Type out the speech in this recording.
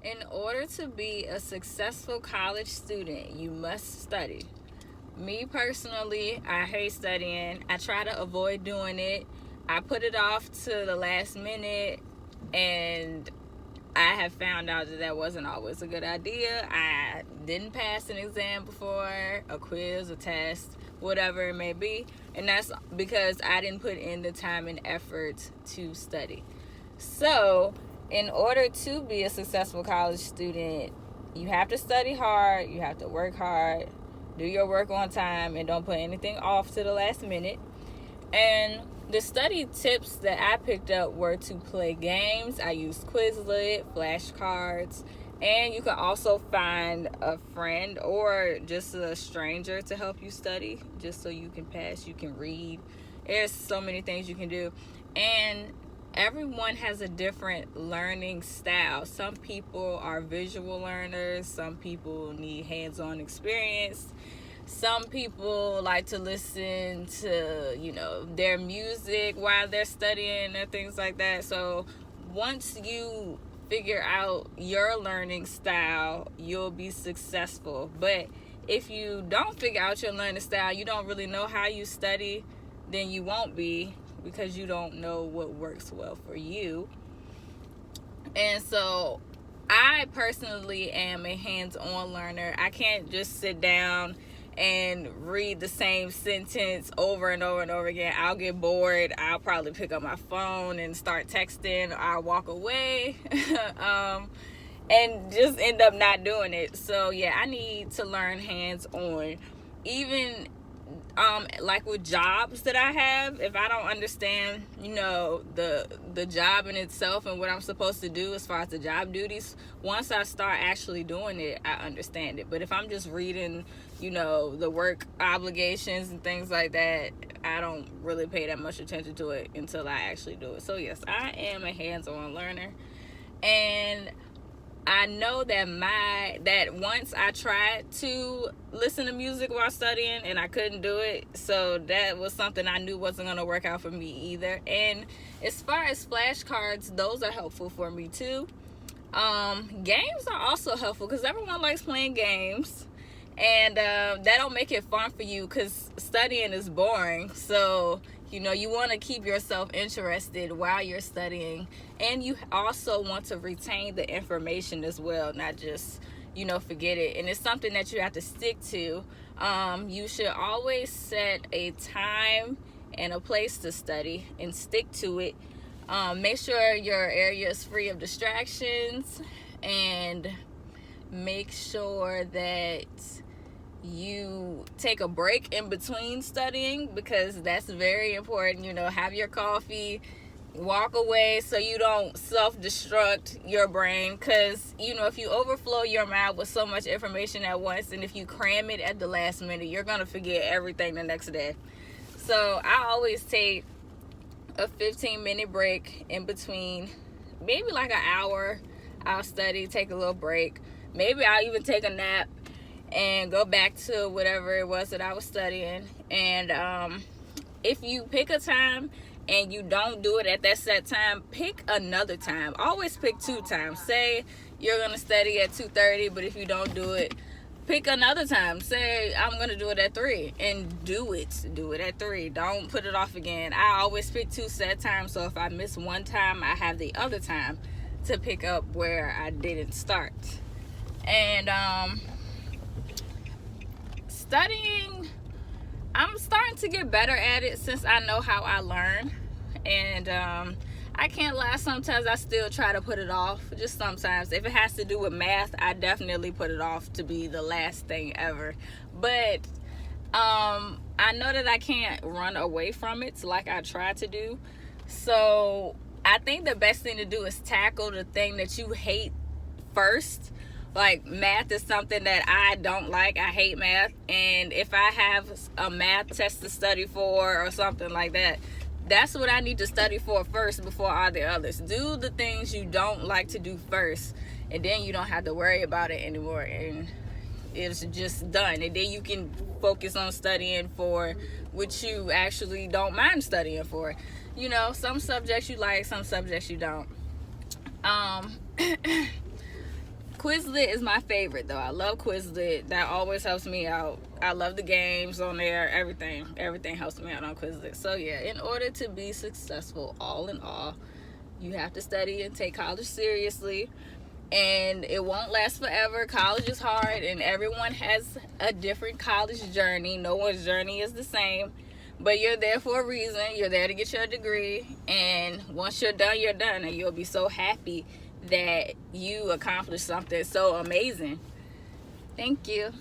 In order to be a successful college student, you must study. Me personally, I hate studying. I try to avoid doing it. I put it off to the last minute, and I have found out that wasn't always a good idea. I didn't pass an exam before, a quiz, a test, whatever it may be, and that's because I didn't put in the time and effort to study. So, in order to be a successful college student, you have to study hard, you have to work hard, do your work on time, and don't put anything off to the last minute. And the study tips that I picked up were to play games. I used Quizlet, flashcards, and you can also find a friend or just a stranger to help you study, just so you can pass, you can read. There's so many things you can do. And everyone has a different learning style. Some people are visual learners, some people need hands-on experience. Some people like to listen to, their music while they're studying and things like that. So once you figure out your learning style, you'll be successful. But if you don't figure out your learning style, you don't really know how you study, then you won't be, because you don't know what works well for you. And so I personally am a hands-on learner. I can't just sit down and read the same sentence over and over and over again. I'll get bored. I'll probably pick up my phone and start texting. I'll walk away and just end up not doing it. So yeah, I need to learn hands-on. Even like with jobs that I have, if I don't understand, the job in itself and what I'm supposed to do as far as the job duties, once I start actually doing it, I understand it. But if I'm just reading, the work obligations and things like that, I don't really pay that much attention to it until I actually do it. So yes, I am a hands-on learner. And I know that once I tried to listen to music while studying and I couldn't do it, so that was something I knew wasn't going to work out for me either. And as far as flashcards, those are helpful for me too. Games are also helpful because everyone likes playing games, and that don't make it fun for you because studying is boring. So you want to keep yourself interested while you're studying, and you also want to retain the information as well, not just forget it. And it's something that you have to stick to. You should always set a time and a place to study and stick to it. Make sure your area is free of distractions, and make sure that you take a break in between studying, because that's very important. Have your coffee, walk away so you don't self-destruct your brain, because if you overflow your mind with so much information at once, and if you cram it at the last minute, you're gonna forget everything the next day. So I always take a 15-minute break in between, maybe like an hour. I'll study, take a little break, maybe I'll even take a nap and go back to whatever it was that I was studying. And if you pick a time and you don't do it at that set time, pick another time. Always pick 2 times. Say you're going to study at 2:30, but if you don't do it, pick another time. Say I'm going to do it at 3, and do it. Do it at 3. Don't put it off again. I always pick 2 set times, so if I miss one time, I have the other time to pick up where I didn't start. And studying, I'm starting to get better at it since I know how I learn. And I can't lie, sometimes I still try to put it off. Just sometimes. If it has to do with math, I definitely put it off to be the last thing ever. But I know that I can't run away from it like I try to do. So I think the best thing to do is tackle the thing that you hate first. Like math is something that I don't like. I hate math. And if I have a math test to study for or something like that, that's what I need to study for first before all the others. Do the things you don't like to do first, and then you don't have to worry about it anymore, and it's just done. And then you can focus on studying for what you actually don't mind studying for. Some subjects you like, some subjects you don't. Quizlet is my favorite though. I love Quizlet. That always helps me out. I love the games on there. Everything helps me out on Quizlet. So yeah, in order to be successful, all in all, you have to study and take college seriously. And it won't last forever. College is hard, and everyone has a different college journey. No one's journey is the same, but you're there for a reason. You're there to get your degree, and once you're done, and you'll be so happy that you accomplished something so amazing. Thank you.